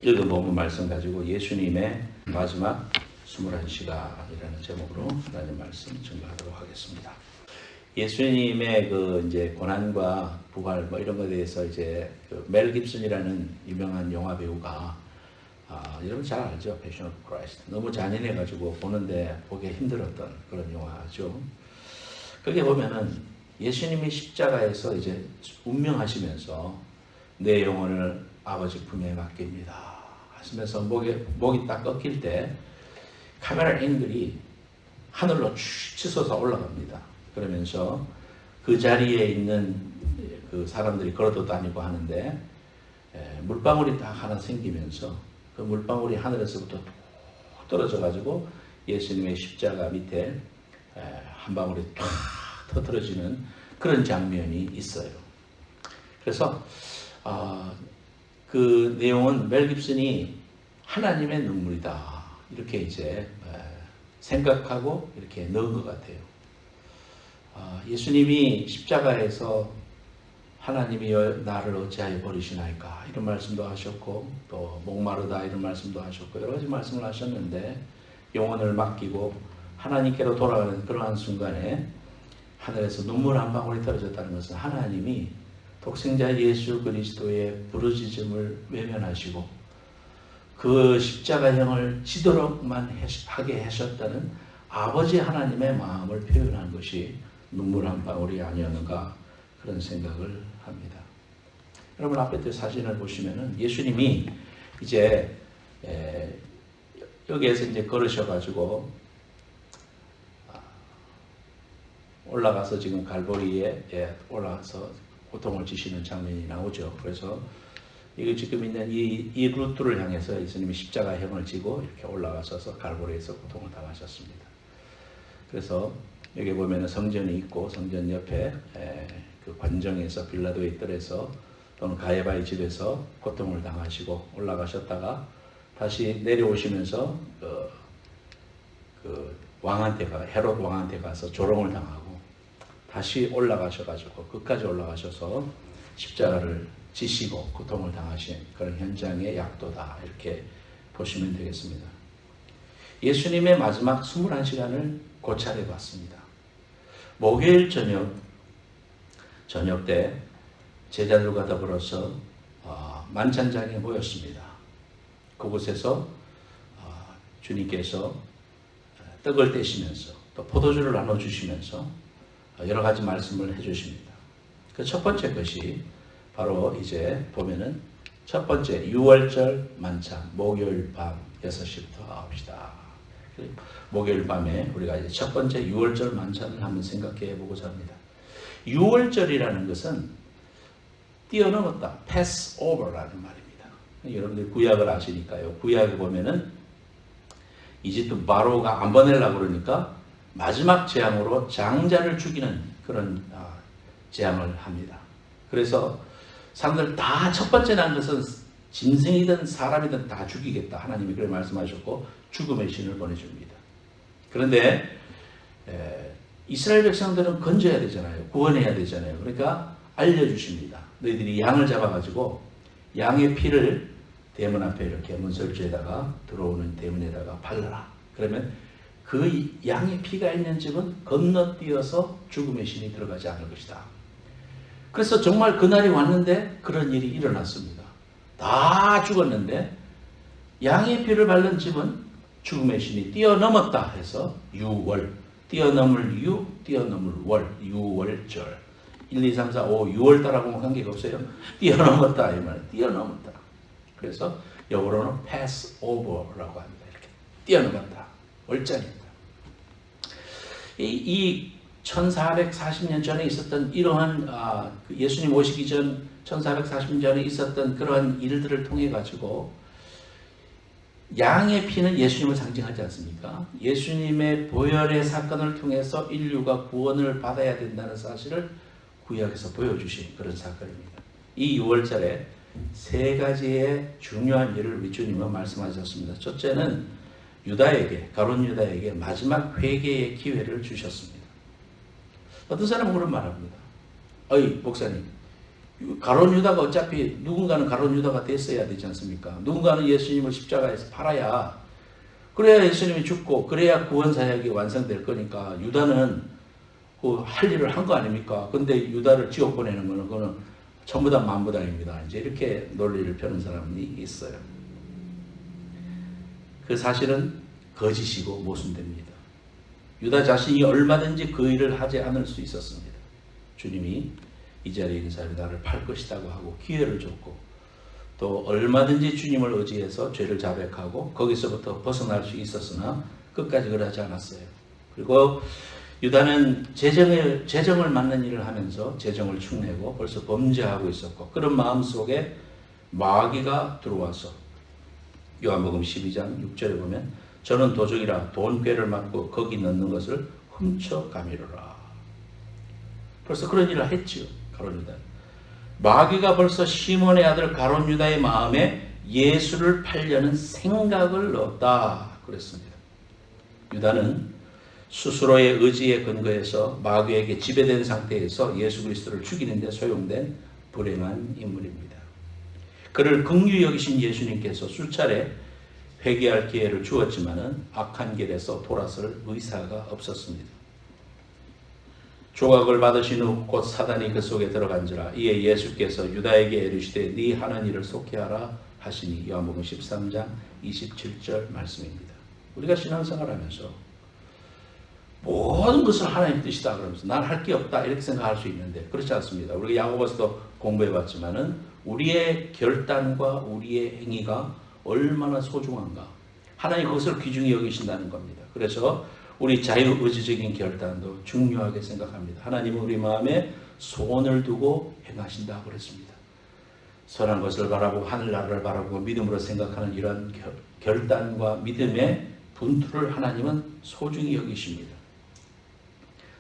읽은 본문 말씀 가지고 예수님의 마지막 21시간이라는 제목으로 하나님 말씀 증거하도록 하겠습니다. 예수님의 이제 고난과 부활 이런 것에 대해서 이제 멜 깁슨이라는 유명한 영화 배우가 여러분 잘 알죠? 패션 오브 크라이스트. 너무 잔인해가지고 보는데 보기 힘들었던 그런 영화죠. 거기에 보면은 예수님이 십자가에서 이제 운명하시면서 내 영혼을 아버지 품에 맡깁니다 하시면서 목이 딱 꺾일 때 카메라 앵글이 하늘로 치솟아 올라갑니다. 그러면서 그 자리에 있는 그 사람들이 걸어도 다니고 하는데 물방울이 딱 하나 생기면서 그 물방울이 하늘에서부터 떨어져 가지고 예수님의 십자가 밑에 한 방울이 탁 터뜨려지는 그런 장면이 있어요. 그래서 그 내용은 멜 깁슨이 하나님의 눈물이다 이렇게 이제 생각하고 이렇게 넣은 것 같아요. 예수님이 십자가에서 하나님이 나를 어찌하여 버리시나이까 이런 말씀도 하셨고 또 목마르다 이런 말씀도 하셨고 여러 가지 말씀을 하셨는데 영혼을 맡기고 하나님께로 돌아가는 그러한 순간에 하늘에서 눈물 한 방울이 떨어졌다는 것은 하나님이 독생자 예수 그리스도의 부르짖음을 외면하시고 그 십자가형을 지도록만 하게 하셨다는 아버지 하나님의 마음을 표현한 것이 눈물 한 방울이 아니었는가 그런 생각을 합니다. 여러분 앞에 사진을 보시면은 예수님이 이제 여기에서 이제 걸으셔가지고 올라가서 지금 갈보리에 올라가서 고통을 지시는 장면이 나오죠. 그래서 이거 지금 있는 이 루트를 향해서 예수님이 십자가형을 지고 이렇게 올라가셔서 갈보리에서 고통을 당하셨습니다. 그래서 여기 보면은 성전이 있고 성전 옆에 그 관정에서 빌라도의 뜰에서 또는 가야바의 집에서 고통을 당하시고 올라가셨다가 다시 내려오시면서 그 왕한테 헤롯 왕한테 가서 조롱을 당하고 다시 올라가셔가지고 끝까지 올라가셔서 십자가를 지시고 고통을 당하신 그런 현장의 약도다 이렇게 보시면 되겠습니다. 예수님의 마지막 21시간을 고찰해 봤습니다. 목요일 저녁 때 제자들과 더불어서 만찬장에 모였습니다. 그곳에서 주님께서 떡을 떼시면서 또 포도주를 나눠주시면서 여러 가지 말씀을 해주십니다. 그 첫 번째 것이 바로 이제 보면은 첫 번째 6월절 만찬 목요일 밤 6시부터 9시다. 목요일 밤에 우리가 이제 첫 번째 6월절 만찬을 한번 생각해 보고자 합니다. 6월절이라는 것은 뛰어넘었다. pass over라는 말입니다. 여러분들 구약을 아시니까요. 구약에 보면은 이집트 바로가 안 보내려고 그러니까 마지막 재앙으로 장자를 죽이는 그런 재앙을 합니다. 그래서 사람들 다 첫 번째 난 것은 짐승이든 사람이든 다 죽이겠다. 하나님이 그렇게 말씀하셨고 죽음의 신을 보내줍니다. 그런데 이스라엘 백성들은 건져야 되잖아요. 구원해야 되잖아요. 그러니까 알려주십니다. 너희들이 양을 잡아가지고 양의 피를 대문 앞에 이렇게 문설주에다가 들어오는 대문에다가 발라라. 그러면 그 양의 피가 있는 집은 건너뛰어서 죽음의 신이 들어가지 않을 것이다. 그래서 정말 그날이 왔는데 그런 일이 일어났습니다. 다 죽었는데 양의 피를 바른 집은 죽음의 신이 뛰어넘었다 해서 6월, 뛰어넘을 유, 뛰어넘을 월, 6월절. 1, 2, 3, 4, 5, 6월달하고는 관계가 없어요. 뛰어넘었다 이 말, 뛰어넘었다. 그래서 영어로는 pass over라고 합니다. 이렇게 뛰어넘었다. 월장입니다. 이 1440년 전에 있었던 이러한 예수님 오시기 전 1440년 전에 있었던 그러한 일들을 통해 가지고 양의 피는 예수님을 상징하지 않습니까? 예수님의 보혈의 사건을 통해서 인류가 구원을 받아야 된다는 사실을 구약에서 보여주신 그런 사건입니다. 이 6월절에 세 가지의 중요한 일을 우리 주님은 말씀하셨습니다. 첫째는 유다에게, 가룟 유다에게 마지막 회개의 기회를 주셨습니다. 어떤 사람은 그런 말합니다. 어이 목사님, 가룟 유다가 어차피 누군가는 가룟 유다가 됐어야 되지 않습니까? 누군가는 예수님을 십자가에서 팔아야, 그래야 예수님이 죽고 그래야 구원 사역이 완성될 거니까 유다는 그 할 일을 한 거 아닙니까? 근데 유다를 지옥 보내는 거는 그거는 전부 다 만부당입니다. 이제 이렇게 논리를 펴는 사람이 있어요. 그 사실은 거짓이고 모순됩니다. 유다 자신이 얼마든지 그 일을 하지 않을 수 있었습니다. 주님이 이 자리에 있는 사람이 나를 팔 것이라고 하고 기회를 줬고, 또 얼마든지 주님을 의지해서 죄를 자백하고 거기서부터 벗어날 수 있었으나 끝까지 그러지 않았어요. 그리고 유다는 재정을 맞는 일을 하면서 재정을 축내고 벌써 범죄하고 있었고, 그런 마음속에 마귀가 들어와서 요한복음 12장 6절에 보면 저는 도적이라 돈 꾀를 맞고 거기 넣는 것을 훔쳐 가미르라. 벌써 그런 일을 했지요. 가룟 유다. 마귀가 벌써 시몬의 아들 가룟 유다의 마음에 예수를 팔려는 생각을 넣었다 그랬습니다. 유다는 스스로의 의지에 근거해서 마귀에게 지배된 상태에서 예수 그리스도를 죽이는 데 소용된 불행한 인물입니다. 그를 긍휼히 여기신 예수님께서 수차례 회개할 기회를 주었지만은 악한 길에서 돌아설 의사가 없었습니다. 조각을 받으신 후 곧 사단이 그 속에 들어간지라. 이에 예수께서 유다에게 이르시되 네 하는 일을 속히하라 하시니 요한복음 13장 27절 말씀입니다. 우리가 신앙생활하면서 모든 것을 하나님 뜻이다 그러면서 난 할 게 없다 이렇게 생각할 수 있는데 그렇지 않습니다. 우리가 야고보서도 공부해봤지만은 우리의 결단과 우리의 행위가 얼마나 소중한가, 하나님 그것을 귀중히 여기신다는 겁니다. 그래서 우리 자유의지적인 결단도 중요하게 생각합니다. 하나님은 우리 마음에 소원을 두고 행하신다고 그랬습니다. 선한 것을 바라보고 하늘나라를 바라보고 믿음으로 생각하는 이런 결단과 믿음의 분투를 하나님은 소중히 여기십니다.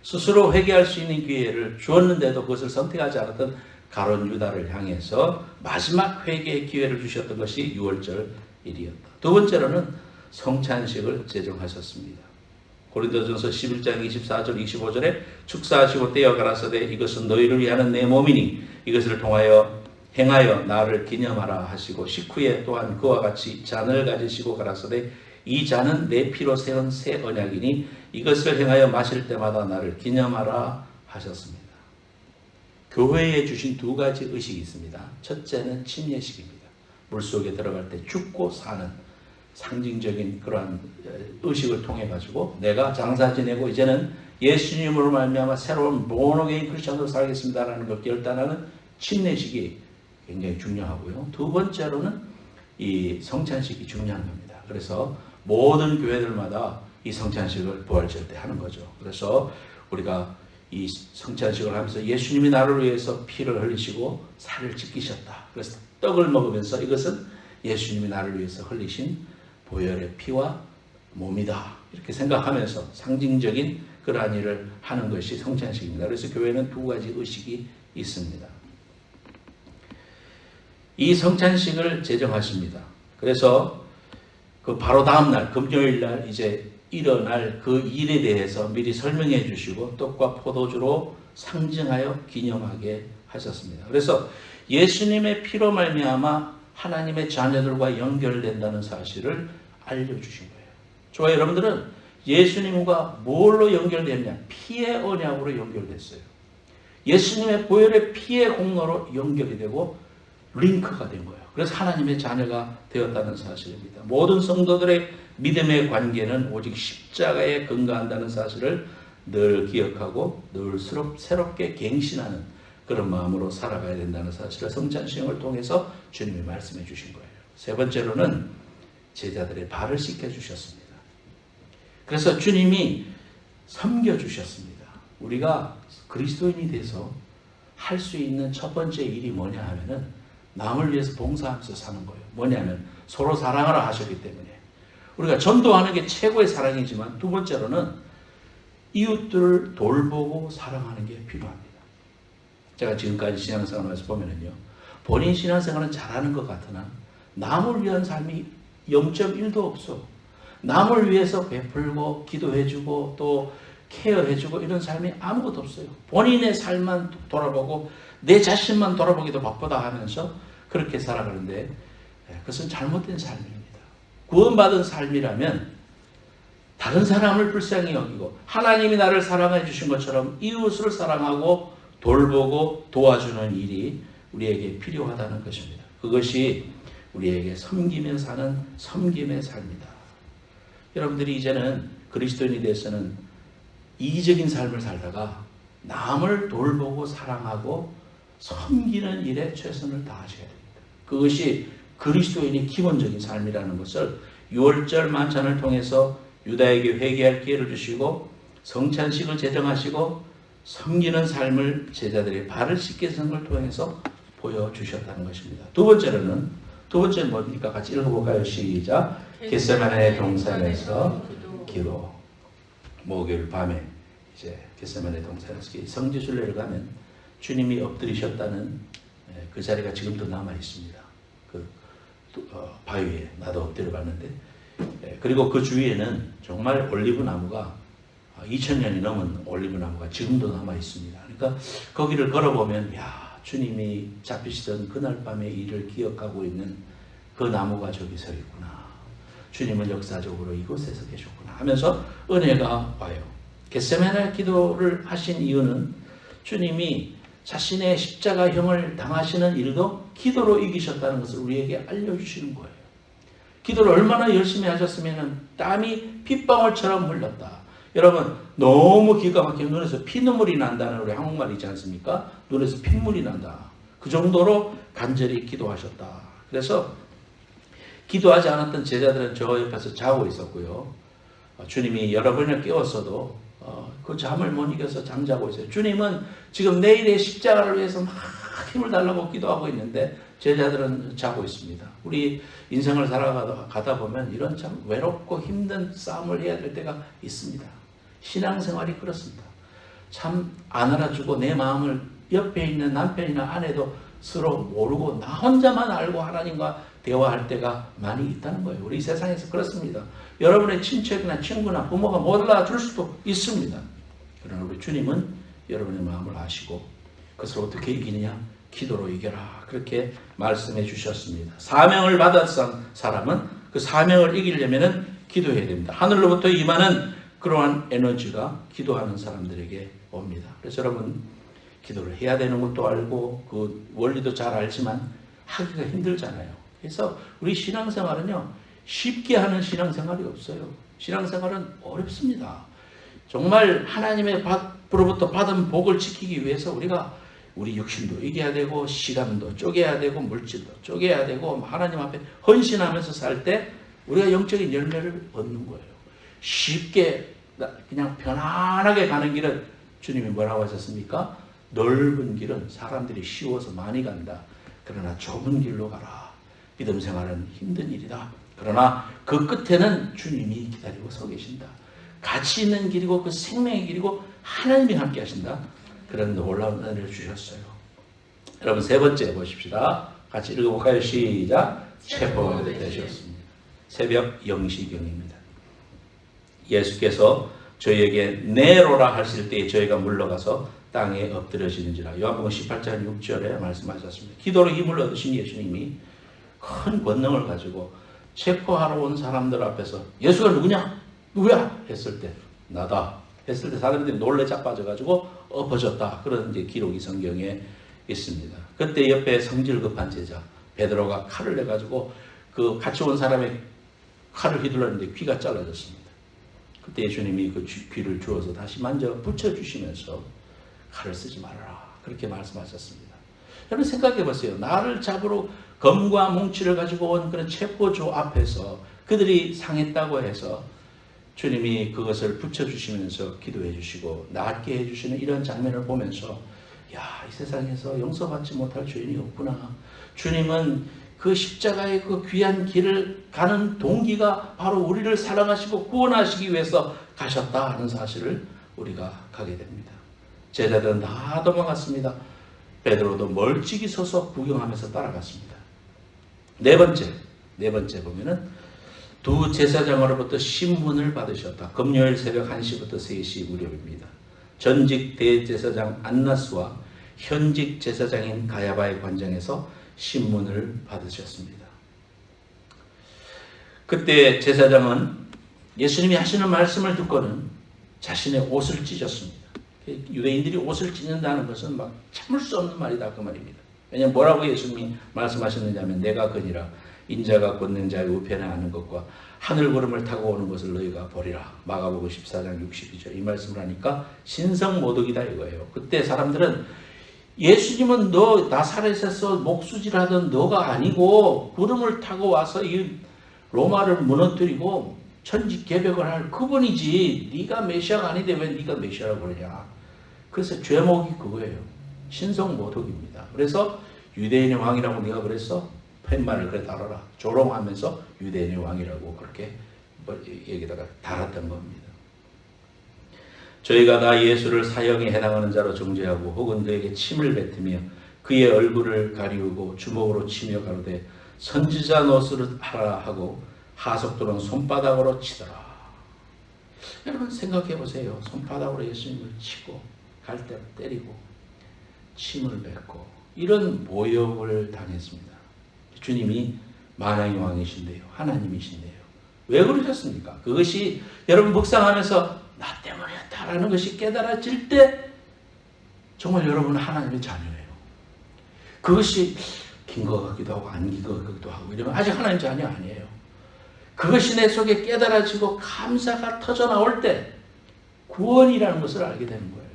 스스로 회개할 수 있는 기회를 주었는데도 그것을 선택하지 않았던 가룟 유다를 향해서 마지막 회개의 기회를 주셨던 것이 6월절 일이었다. 두 번째로는 성찬식을 제정하셨습니다. 고린도전서 11장 24절 25절에 축사하시고 떼어 가라사대 이것은 너희를 위하는 내 몸이니 이것을 통하여 행하여 나를 기념하라 하시고 식후에 또한 그와 같이 잔을 가지시고 가라사대 이 잔은 내 피로 세운 새 언약이니 이것을 행하여 마실 때마다 나를 기념하라 하셨습니다. 교회에 주신 두 가지 의식이 있습니다. 첫째는 침례식입니다. 물속에 들어갈 때 죽고 사는 상징적인 그러한 의식을 통해 가지고 내가 장사 지내고 이제는 예수님으로 말미암아 새로운 born-again 크리스천으로 살겠습니다라는 걸 결단하는 침례식이 굉장히 중요하고요. 두 번째로는 이 성찬식이 중요한 겁니다. 그래서 모든 교회들마다 이 성찬식을 부활절 때 하는 거죠. 그래서 우리가 이 성찬식을 하면서 예수님이 나를 위해서 피를 흘리시고 살을 찢기셨다. 그래서 떡을 먹으면서 이것은 예수님이 나를 위해서 흘리신 보혈의 피와 몸이다. 이렇게 생각하면서 상징적인 그러한 일을 하는 것이 성찬식입니다. 그래서 교회는 두 가지 의식이 있습니다. 이 성찬식을 제정하십니다. 그래서 그 바로 다음 날 금요일 날 이제 일어날 그 일에 대해서 미리 설명해 주시고 떡과 포도주로 상징하여 기념하게 하셨습니다. 그래서 예수님의 피로 말미암아 하나님의 자녀들과 연결된다는 사실을 알려주신 거예요. 저와 여러분들은 예수님과 뭘로 연결됐냐? 피의 언약으로 연결됐어요. 예수님의 보혈의 피의 공로로 연결이 되고 링크가 된 거예요. 그래서 하나님의 자녀가 되었다는 사실입니다. 모든 성도들의 믿음의 관계는 오직 십자가에 근거한다는 사실을 늘 기억하고 늘 새롭게 갱신하는 그런 마음으로 살아가야 된다는 사실을 성찬식을 통해서 주님이 말씀해 주신 거예요. 세 번째로는 제자들의 발을 씻겨 주셨습니다. 그래서 주님이 섬겨 주셨습니다. 우리가 그리스도인이 돼서 할 수 있는 첫 번째 일이 뭐냐 하면은 남을 위해서 봉사하면서 사는 거예요. 뭐냐면 서로 사랑하라 하셨기 때문에 우리가 전도하는 게 최고의 사랑이지만 두 번째로는 이웃들을 돌보고 사랑하는 게 필요합니다. 제가 지금까지 신앙생활에서 보면은요, 본인 신앙생활은 잘하는 것 같으나 남을 위한 삶이 0.1도 없어. 남을 위해서 베풀고 기도해주고 또 케어해주고 이런 삶이 아무것도 없어요. 본인의 삶만 돌아보고 내 자신만 돌아보기도 바쁘다 하면서 그렇게 살아가는데 그것은 잘못된 삶입니다. 구원받은 삶이라면 다른 사람을 불쌍히 여기고 하나님이 나를 사랑해 주신 것처럼 이웃을 사랑하고 돌보고 도와주는 일이 우리에게 필요하다는 것입니다. 그것이 우리에게 섬기며 사는 섬김의 삶이다. 여러분들이 이제는 그리스도인이 돼서는 이기적인 삶을 살다가 남을 돌보고 사랑하고 섬기는 일에 최선을 다하셔야 됩니다. 그것이 그리스도인의 기본적인 삶이라는 것을 6월절 만찬을 통해서 유다에게 회개할 기회를 주시고 성찬식을 제정하시고 섬기는 삶을 제자들의 발을 씻기는 걸 통해서 보여주셨다는 것입니다. 두 번째는 뭡니까? 같이 읽어볼까요? 시작. 겟세마네 동산에서 기도. 목요일 밤에 이제 겟세마네 동산에서 성지순례를 가면 주님이 엎드리셨다는 그 자리가 지금도 남아 있습니다. 그 바위에 나도 엎드려 봤는데, 그리고 그 주위에는 정말 올리브 나무가 2000년이 넘은 올리브 나무가 지금도 남아 있습니다. 그러니까 거기를 걸어보면 주님이 잡히시던 그날 밤의 일을 기억하고 있는 그 나무가 저기 서 있구나. 주님은 역사적으로 이곳에서 계셨구나 하면서 은혜가 와요. 겟세마네 기도를 하신 이유는 주님이 자신의 십자가형을 당하시는 일도 기도로 이기셨다는 것을 우리에게 알려주시는 거예요. 기도를 얼마나 열심히 하셨으면 땀이 핏방울처럼 흘렀다. 여러분, 너무 기가 막히게 눈에서 피눈물이 난다는 우리 한국말이지 않습니까? 눈에서 핏물이 난다. 그 정도로 간절히 기도하셨다. 그래서 기도하지 않았던 제자들은 저 옆에서 자고 있었고요. 주님이 여러 번을 깨웠어도 그 잠을 못 이겨서 잠자고 있어요. 주님은 지금 내일의 십자가를 위해서 막 힘을 달라고 기도하고 있는데 제자들은 자고 있습니다. 우리 인생을 살아가다 보면 이런 참 외롭고 힘든 싸움을 해야 될 때가 있습니다. 신앙생활이 그렇습니다. 참 안 알아주고 내 마음을 옆에 있는 남편이나 아내도 서로 모르고 나 혼자만 알고 하나님과 대화할 때가 많이 있다는 거예요. 우리 세상에서 그렇습니다. 여러분의 친척이나 친구나 부모가 몰라줄 수도 있습니다. 그러나 우리 주님은 여러분의 마음을 아시고 그것을 어떻게 이기느냐? 기도로 이겨라. 그렇게 말씀해 주셨습니다. 사명을 받았던 사람은 그 사명을 이기려면 기도해야 됩니다. 하늘로부터 임하는 그러한 에너지가 기도하는 사람들에게 옵니다. 그래서 여러분, 기도를 해야 되는 것도 알고 그 원리도 잘 알지만 하기가 힘들잖아요. 그래서 우리 신앙생활은요, 쉽게 하는 신앙생활이 없어요. 신앙생활은 어렵습니다. 정말 하나님의 밖으로부터 받은 복을 지키기 위해서 우리가 우리 육신도 이겨야 되고 시간도 쪼개야 되고 물질도 쪼개야 되고 하나님 앞에 헌신하면서 살 때 우리가 영적인 열매를 얻는 거예요. 쉽게 그냥 편안하게 가는 길은 주님이 뭐라고 하셨습니까? 넓은 길은 사람들이 쉬워서 많이 간다. 그러나 좁은 길로 가라. 믿음 생활은 힘든 일이다. 그러나 그 끝에는 주님이 기다리고 서 계신다. 가치 있는 길이고 그 생명의 길이고 하나님이 함께 하신다. 그런 놀라운 은혜를 주셨어요. 여러분, 세 번째 보십시다. 같이 읽어볼까요? 시작. 체포되셨습니다. 새벽 영시경입니다. 예수께서 저희에게 내로라 하실 때에 저희가 물러가서 땅에 엎드려지는지라. 요한복음 18장 6절에 말씀하셨습니다. 기도로 힘을 얻으신 예수님이 큰 권능을 가지고 체포하러 온 사람들 앞에서 예수가 누구냐? 누구야? 했을 때 나다. 했을 때 사람들이 놀래 자빠져가지고 엎어졌다. 그런 이제 기록이 성경에 있습니다. 그때 옆에 성질 급한 제자 베드로가 칼을 내가지고 그 같이 온 사람의 칼을 휘둘렀는데 귀가 잘라졌습니다. 그때 예수님이 그 귀를 주어서 다시 만져 붙여주시면서 칼을 쓰지 말아라. 그렇게 말씀하셨습니다. 여러분 생각해 보세요. 나를 잡으러 검과 뭉치를 가지고 온 그런 체포조 앞에서 그들이 상했다고 해서 주님이 그것을 붙여주시면서 기도해 주시고 낫게 해주시는 이런 장면을 보면서 이 세상에서 용서받지 못할 죄인이 없구나. 주님은 그 십자가의 그 귀한 길을 가는 동기가 바로 우리를 사랑하시고 구원하시기 위해서 가셨다 하는 사실을 우리가 가게 됩니다. 제자들은 다 도망갔습니다. 베드로도 멀찍이 서서 구경하면서 따라갔습니다. 네 번째 보면은 두 제사장으로부터 신문을 받으셨다. 금요일 새벽 1시부터 3시 무렵입니다. 전직 대제사장 안나스와 현직 제사장인 가야바의 관장에서 신문을 받으셨습니다. 그때 제사장은 예수님이 하시는 말씀을 듣고는 자신의 옷을 찢었습니다. 유대인들이 옷을 찢는다는 것은 막 참을 수 없는 말이다 그 말입니다. 왜냐하면 뭐라고 예수님이 말씀하셨느냐 하면 내가 그니라 인자가 걷는 자의 우편에 앉는 것과 하늘 구름을 타고 오는 것을 너희가 보리라. 마가복음 14장 62절 이 말씀을 하니까 신성모독이다 이거예요. 그때 사람들은 예수님은 너 나사렛에서 목수질하던 너가 아니고 구름을 타고 와서 이 로마를 무너뜨리고 천지개벽을 할 그분이지 네가 메시아가 아닌데 왜 네가 메시아라고 그러냐. 그래서 죄목이 그거예요. 신성모독입니다. 그래서 유대인의 왕이라고 네가 그랬어? 팻말을 그래 달아라. 조롱하면서 유대인의 왕이라고 그렇게 여기다가 달았던 겁니다. 저희가 다 예수를 사형에 해당하는 자로 정죄하고 혹은 그에게 침을 뱉으며 그의 얼굴을 가리우고 주먹으로 치며 가로되 선지자 노릇을 하라 하고 하석도는 손바닥으로 치더라. 여러분 생각해 보세요. 손바닥으로 예수님을 치고 갈대로 때리고 침을 뱉고 이런 모욕을 당했습니다. 주님이 만왕의 왕이신데요. 하나님이신데요. 왜 그러셨습니까? 그것이 여러분 묵상하면서 나 때문이었다라는 것이 깨달아질 때 정말 여러분은 하나님의 자녀예요. 그것이 긴 것 같기도 하고 안 긴 것 같기도 하고 이러면 아직 하나님 자녀 아니에요. 그것이 내 속에 깨달아지고 감사가 터져나올 때 구원이라는 것을 알게 되는 거예요.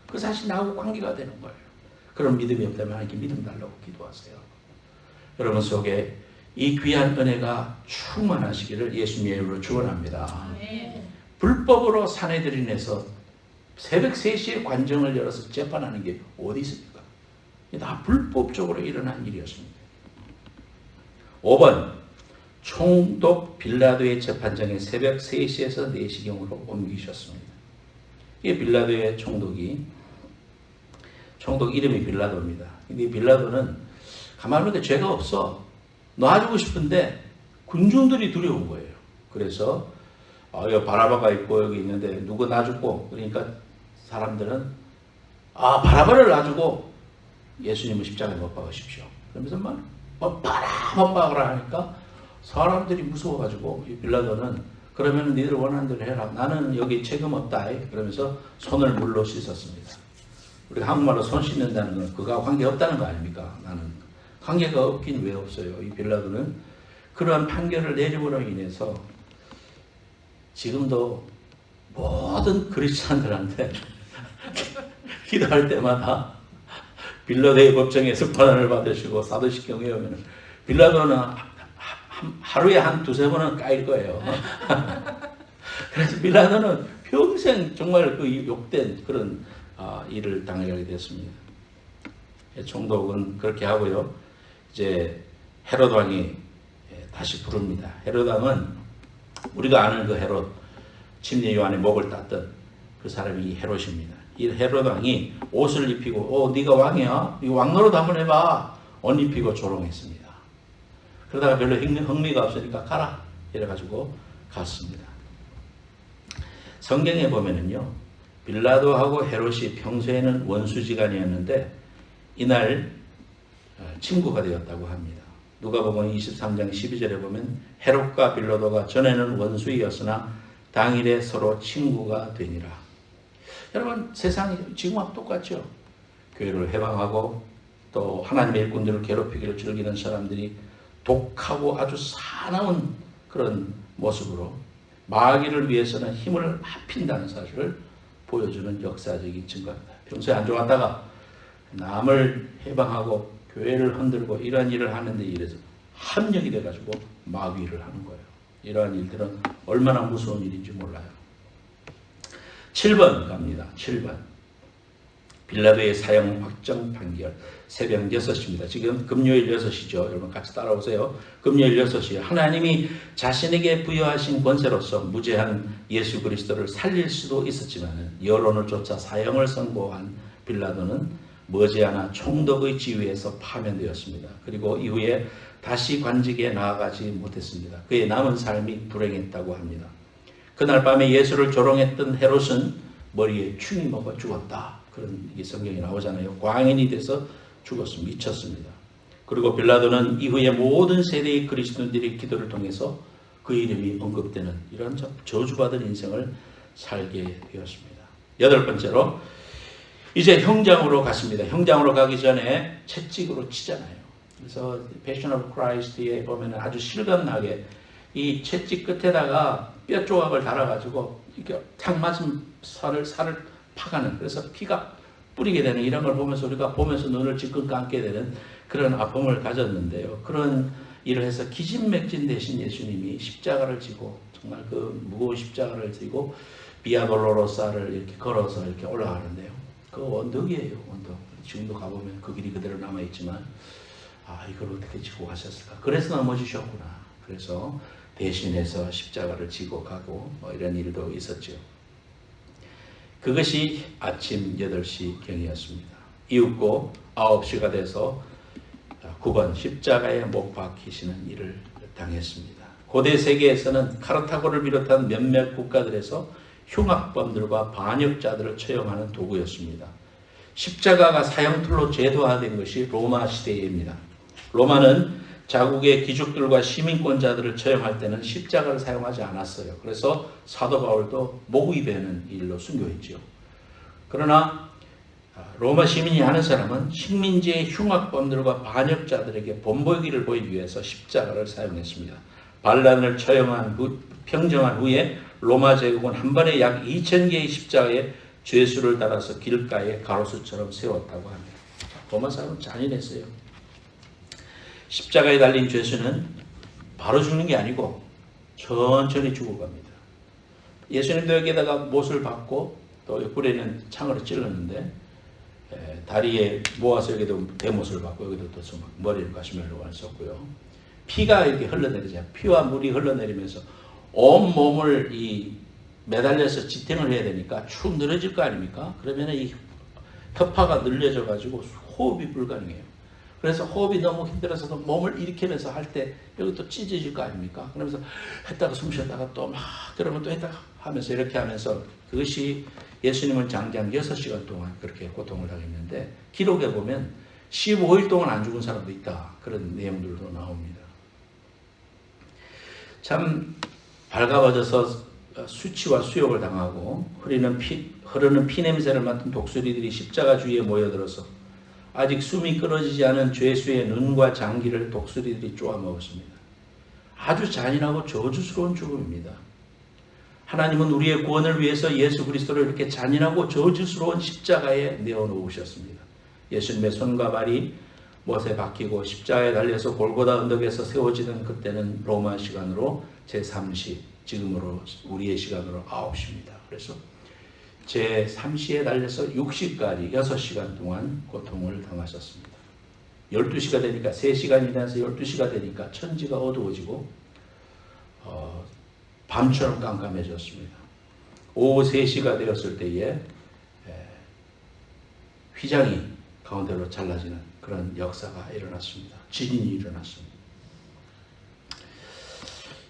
그 사실 나하고 관계가 되는 거예요. 그런 믿음이 없다면 하나님께 믿음 달라고 기도하세요. 여러분 속에 이 귀한 은혜가 충만하시기를 예수님의 이름으로 축원합니다. 불법으로 사내들인에서 새벽 3시에 관정을 열어서 재판하는 게 어디 있습니까? 다 불법적으로 일어난 일이었습니다. 5번 총독 빌라도의 재판장에 새벽 3시에서 4시경으로 옮기셨습니다. 이 빌라도의 총독 이름이 빌라도입니다. 근데 빌라도는 가만히 보니까 죄가 없어. 놔주고 싶은데 군중들이 두려운 거예요. 그래서 여기 바라바가 있고 여기 있는데 누구 놔주고 그러니까 사람들은 바라바를 놔주고 예수님을 십자가에 못 박으십시오. 그러면서 못 박으라 하니까 사람들이 무서워가지고 이 빌라도는 그러면 니들 원하는 대로 해라. 나는 여기 책임 없다. 그러면서 손을 물로 씻었습니다. 우리가 한국말로 손 씻는다는 건 그거와 관계없다는 거 아닙니까? 나는 관계가 없긴 왜 없어요. 이 빌라도는 그러한 판결을 내림으로 인해서 지금도 모든 그리스도인들한테 기도할 때마다 빌라도의 법정에서 권한을 받으시고 사도시경에 오면 빌라도는 하루에 한 2-3번은 까일 거예요. 그래서 빌라도는 평생 정말 그 욕된 그런 일을 당하게 됐습니다. 총독은 그렇게 하고요. 이제 헤롯 왕이 다시 부릅니다. 헤롯 왕은 우리가 아는 그 헤롯, 침례 요한의 목을 땄던 그 사람이 이 헤롯입니다. 이 헤롯 왕이 옷을 입히고 네가 왕이야? 이거 왕노릇 한번 해봐. 옷 입히고 조롱했습니다. 그러다가 별로 흥미가 없으니까 가라 이래가지고 갔습니다. 성경에 보면은요, 빌라도하고 헤롯이 평소에는 원수지간이었는데 이날 친구가 되었다고 합니다. 누가복음 23장 12절에 보면 헤롯과 빌라도가 전에는 원수이었으나 당일에 서로 친구가 되니라. 여러분 세상이 지금하고 똑같죠. 교회를 해방하고 또 하나님의 일꾼들을 괴롭히기를 즐기는 사람들이 독하고 아주 사나운 그런 모습으로 마귀를 위해서는 힘을 합힌다는 사실을 보여주는 역사적인 증거입니다. 평소에 안 좋았다가 남을 해방하고 교회를 흔들고 이러한 일을 하는데 이래서 합력이 돼가지고 마귀를 하는 거예요. 이러한 일들은 얼마나 무서운 일인지 몰라요. 7번 갑니다. 7번. 빌라도의 사형 확정 판결. 새벽 6시입니다. 지금 금요일 6시죠. 여러분 같이 따라오세요. 금요일 6시. 하나님이 자신에게 부여하신 권세로서 무죄한 예수 그리스도를 살릴 수도 있었지만 여론을 쫓아 사형을 선고한 빌라도는 머지않아 총독의 지위에서 파면되었습니다. 그리고 이후에 다시 관직에 나아가지 못했습니다. 그의 남은 삶이 불행했다고 합니다. 그날 밤에 예수를 조롱했던 헤롯은 머리에 충이 먹어 죽었다. 그런 이 성경이 나오잖아요. 광인이 돼서 죽었습니다. 미쳤습니다. 그리고 빌라도는 이후에 모든 세대의 그리스도인들의 기도를 통해서 그 이름이 언급되는 이런 저주받은 인생을 살게 되었습니다. 여덟 번째로 이제 형장으로 갔습니다. 형장으로 가기 전에 채찍으로 치잖아요. 그래서 패션 오브 크라이스트에 보면 아주 실감나게 이 채찍 끝에다가 뼈 조각을 달아가지고 이렇게 탁 맞은 살을 파가는, 그래서 피가 뿌리게 되는 이런 걸 보면서 우리가 보면서 눈을 질끈 감게 되는 그런 아픔을 가졌는데요. 그런 일을 해서 기진맥진 되신 예수님이 십자가를 지고 정말 그 무거운 십자가를 지고 비아 돌로로사를 이렇게 걸어서 이렇게 올라가는데요. 그 언덕이에요, 언덕. 지금도 가보면 그 길이 그대로 남아있지만, 아, 이걸 어떻게 지고 가셨을까? 그래서 넘어지셨구나. 그래서 대신해서 십자가를 지고 가고 뭐 이런 일도 있었죠. 그것이 아침 8시 경이었습니다. 이윽고 9시가 돼서 9번 십자가에 못 박히시는 일을 당했습니다. 고대 세계에서는 카르타고를 비롯한 몇몇 국가들에서 흉악범들과 반역자들을 처형하는 도구였습니다. 십자가가 사형틀로 제도화된 것이 로마 시대입니다. 로마는 자국의 귀족들과 시민권자들을 처형할 때는 십자가를 사용하지 않았어요. 그래서 사도 바울도 목이 베는 일로 순교했죠. 그러나 로마 시민이 하는 사람은 식민지의 흉악범들과 반역자들에게 본보기를 보이기 위해서 십자가를 사용했습니다. 반란을 평정한 후에 로마 제국은 한 번에 약 2000개의 십자가에 죄수를 달아서 길가에 가로수처럼 세웠다고 합니다. 로마 사람은 잔인했어요. 십자가에 달린 죄수는 바로 죽는 게 아니고 천천히 죽어갑니다. 예수님도 여기에다가 못을 박고 또 옆구리에는 창으로 찔렀는데 다리에 모아서 여기도 대못을 박고 여기도 또 머리를 가시멜로가 썼고요. 피가 이렇게 흘러내리죠. 피와 물이 흘러내리면서 온 몸을 매달려서 지탱을 해야 되니까 축 늘어질 거 아닙니까? 그러면 이 혀파가 늘려져 가지고 호흡이 불가능해요. 그래서 호흡이 너무 힘들어서 몸을 일으키면서 할 때 여기 또 찢어질 거 아닙니까? 그러면서 했다가 숨 쉬었다가 또 막 그러면 또 했다가 하면서 이렇게 하면서 그것이 예수님은 장장 6시간 동안 그렇게 고통을 당했는데 기록에 보면 15일 동안 안 죽은 사람도 있다. 그런 내용들도 나옵니다. 참 발가벗어서 수치와 수욕을 당하고 흐르는 피 냄새를 맡은 독수리들이 십자가 주위에 모여들어서 아직 숨이 끊어지지 않은 죄수의 눈과 장기를 독수리들이 쪼아먹었습니다. 아주 잔인하고 저주스러운 죽음입니다. 하나님은 우리의 구원을 위해서 예수 그리스도를 이렇게 잔인하고 저주스러운 십자가에 내어놓으셨습니다. 예수님의 손과 발이 못에 박히고 십자가에 달려서 골고다 언덕에서 세워지던 그때는 로마 시간으로 제3시, 지금으로 우리의 시간으로 9시입니다. 그래서 제3시에 달려서 6시까지 6시간 동안 고통을 당하셨습니다. 12시가 되니까 3시간이 돼서 12시가 되니까 천지가 어두워지고 밤처럼 깜깜해졌습니다. 오후 3시가 되었을 때에 휘장이 가운데로 잘라지는 그런 역사가 일어났습니다. 지진이 일어났습니다.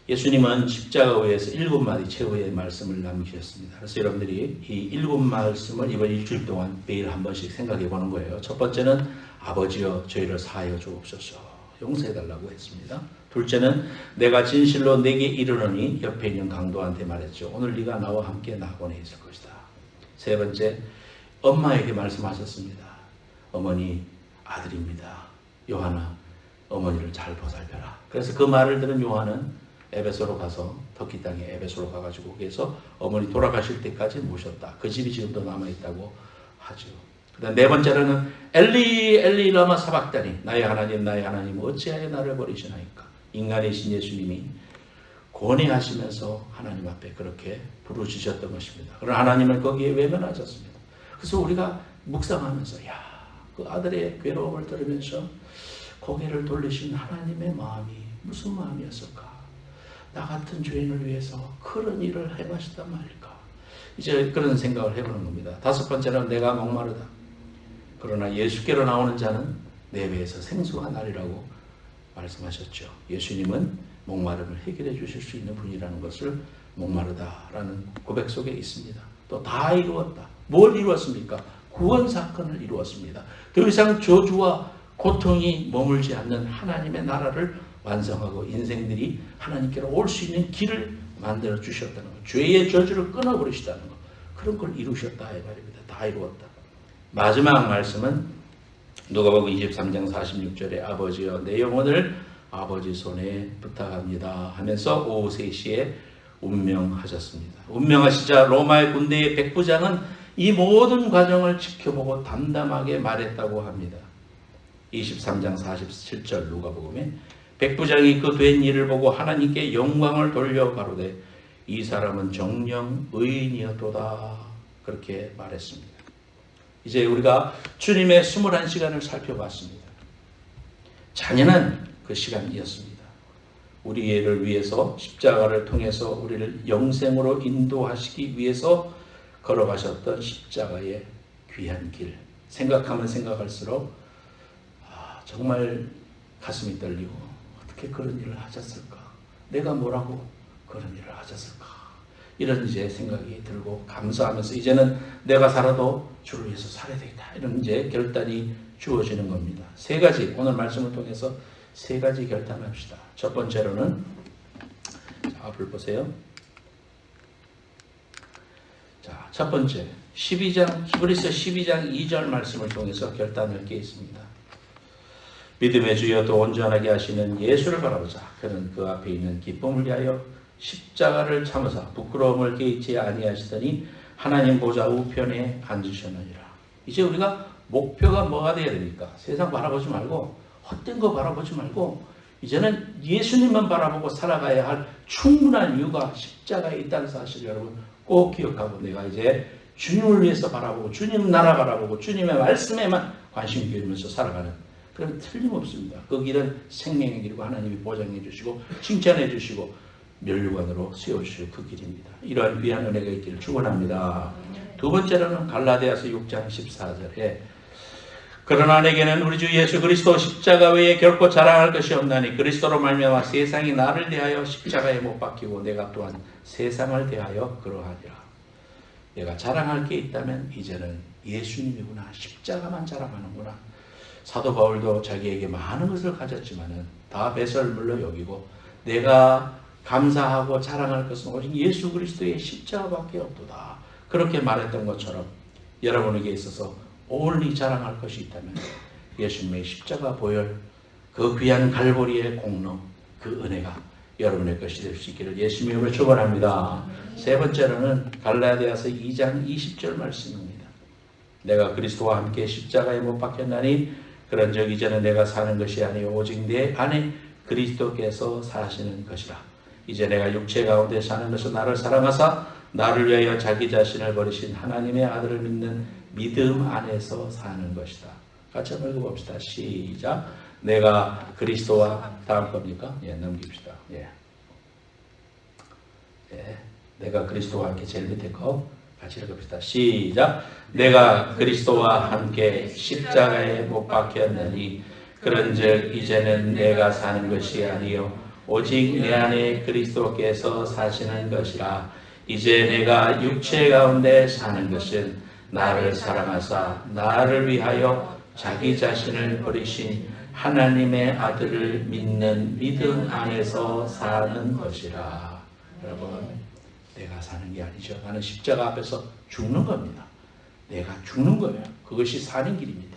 예수님은 십자가 위에서 7마디 최후의 말씀을 남기셨습니다. 그래서 여러분들이 이 7말씀을 이번 일주일 동안 매일 한 번씩 생각해 보는 거예요. 첫 번째는 아버지여 저희를 사하여 주옵소서 용서해 달라고 했습니다. 둘째는 내가 진실로 내게 이르노니 옆에 있는 강도한테 말했죠. 오늘 네가 나와 함께 낙원에 있을 것이다. 세 번째 엄마에게 말씀하셨습니다. 어머니 아들입니다. 요한아 어머니를 잘 보살펴라. 그래서 그 말을 들은 요한은 에베소로 가서 터키 땅에 에베소로 가가지고 거기에서 어머니 돌아가실 때까지 모셨다. 그 집이 지금도 남아있다고 하죠. 그다음 네 번째로는 엘리 엘리 라마 사박다니 나의 하나님 어찌하여 나를 버리시나이까. 인간이신 예수님이 고뇌하시면서 하나님 앞에 그렇게 부르짖으셨던 것입니다. 그러나 하나님은 거기에 외면하셨습니다. 그래서 우리가 묵상하면서 그 아들의 괴로움을 들으면서 고개를 돌리신 하나님의 마음이 무슨 마음이었을까? 나 같은 죄인을 위해서 그런 일을 행하셨단 말일까? 이제 그런 생각을 해보는 겁니다. 다섯 번째는 내가 목마르다. 그러나 예수께로 나오는 자는 내 배에서 생수가 나리라고 말씀하셨죠. 예수님은 목마름을 해결해 주실 수 있는 분이라는 것을 목마르다라는 고백 속에 있습니다. 또 다 이루었다. 뭘 이루었습니까? 구원 사건을 이루었습니다. 더 이상 저주와 고통이 머물지 않는 하나님의 나라를 완성하고 인생들이 하나님께로 올 수 있는 길을 만들어 주셨다는 것, 죄의 저주를 끊어버리시다는 것, 그런 걸 이루셨다 이 말입니다. 다 이루었다. 마지막 말씀은 누가복음 23장 46절에 아버지여 내 영혼을 아버지 손에 부탁합니다 하면서 오후 3시에 운명하셨습니다. 운명하시자 로마의 군대의 백부장은 이 모든 과정을 지켜보고 담담하게 말했다고 합니다. 23장 47절 누가복음에 백부장이 그 된 일을 보고 하나님께 영광을 돌려 가로되 이 사람은 정녕 의인이었도다 그렇게 말했습니다. 이제 우리가 주님의 21시간을 살펴봤습니다. 잔인한 그 시간이었습니다. 우리를 위해서 십자가를 통해서 우리를 영생으로 인도하시기 위해서 걸어가셨던 십자가의 귀한 길, 생각하면 생각할수록 정말 가슴이 떨리고 어떻게 그런 일을 하셨을까? 내가 뭐라고 그런 일을 하셨을까? 이런 이제 생각이 들고 감사하면서 이제는 내가 살아도 주를 위해서 살아야 되겠다. 이런 이제 결단이 주어지는 겁니다. 3가지 오늘 말씀을 통해서 3가지 결단합시다. 첫 번째로는 앞을 보세요. 자, 첫 번째 히브리서 12장 2절 말씀을 통해서 결단할 게 있습니다. 믿음의 주여 또 온전하게 하시는 예수를 바라보자. 그는 그 앞에 있는 기쁨을 위하여 십자가를 참으사 부끄러움을 개의치 아니하시더니 하나님 보좌 우편에 앉으셨느니라. 이제 우리가 목표가 뭐가 되어야 됩니까? 세상 바라보지 말고 헛된 거 바라보지 말고 이제는 예수님만 바라보고 살아가야 할 충분한 이유가 십자가에 있다는 사실 여러분 꼭 기억하고 내가 이제 주님을 위해서 바라보고 주님 나라 바라보고 주님의 말씀에만 관심 기울이면서 살아가는 그건 틀림없습니다. 그 길은 생명의 길이고 하나님이 보장해 주시고 칭찬해 주시고 면류관으로 세워주실 그 길입니다. 이러한 귀한 은혜가 있기를 축원합니다. 두 번째로는 갈라디아서 6장 14절에 그러나 내게는 우리 주 예수 그리스도 십자가 외에 결코 자랑할 것이 없나니 그리스도로 말미암아 세상이 나를 대하여 십자가에 못 박히고 내가 또한 세상을 대하여 그러하니라. 내가 자랑할 게 있다면 이제는 예수님이구나. 십자가만 자랑하는구나. 사도 바울도 자기에게 많은 것을 가졌지만은 다 배설물로 여기고 내가 감사하고 자랑할 것은 오직 예수 그리스도의 십자가밖에 없도다. 그렇게 말했던 것처럼 여러분에게 있어서 온리 자랑할 것이 있다면 예수님의 십자가 보혈 그 귀한 갈보리의 공로 그 은혜가 여러분의 것이 될 수 있기를 예수님의 이름으로 축원합니다. 세 번째로는 갈라디아서 2장 20절 말씀입니다. 내가 그리스도와 함께 십자가에 못 박혔나니 그런즉 이제는 내가 사는 것이 아니요 오직 내 안에 그리스도께서 사시는 것이라. 이제 내가 육체 가운데 사는 것은 나를 사랑하사 나를 위하여 자기 자신을 버리신 하나님의 아들을 믿는 믿음 안에서 사는 것이다. 같이 한번 읽어봅시다. 시작. 내가 그리스도와 다음 겁니까? 예, 넘깁시다. 예. 예. 내가 그리스도와 함께 제일 밑에 거 같이 읽어봅시다. 시작. 내가 그리스도와 함께 십자가에 못 박혔느니 그런즉 이제는 내가 사는 것이 아니요 오직 내 안에 그리스도께서 사시는 것이라. 이제 내가 육체 가운데 사는 것은 나를 사랑하사 나를 위하여 자기 자신을 버리신 하나님의 아들을 믿는 믿음 안에서 사는 것이라. 여러분, 내가 사는 게 아니죠. 나는 십자가 앞에서 죽는 겁니다. 내가 죽는 거예요. 그것이 사는 길입니다.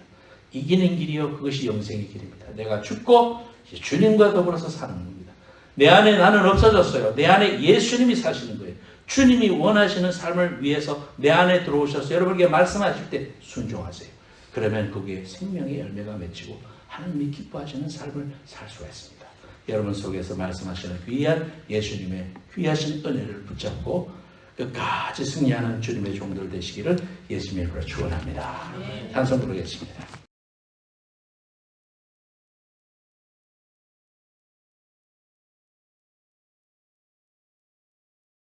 이기는 길이요 그것이 영생의 길입니다. 내가 죽고 주님과 더불어서 사는 겁니다. 내 안에 나는 없어졌어요. 내 안에 예수님이 사시는 거예요. 주님이 원하시는 삶을 위해서 내 안에 들어오셔서 여러분에게 말씀하실 때 순종하세요. 그러면 거기에 생명의 열매가 맺히고 하나님이 기뻐하시는 삶을 살 수가 있습니다. 여러분 속에서 말씀하시는 귀한 예수님의 귀하신 은혜를 붙잡고 끝까지 승리하는 주님의 종들 되시기를 예수님의 이름으로 축원합니다. 찬송 부르겠습니다.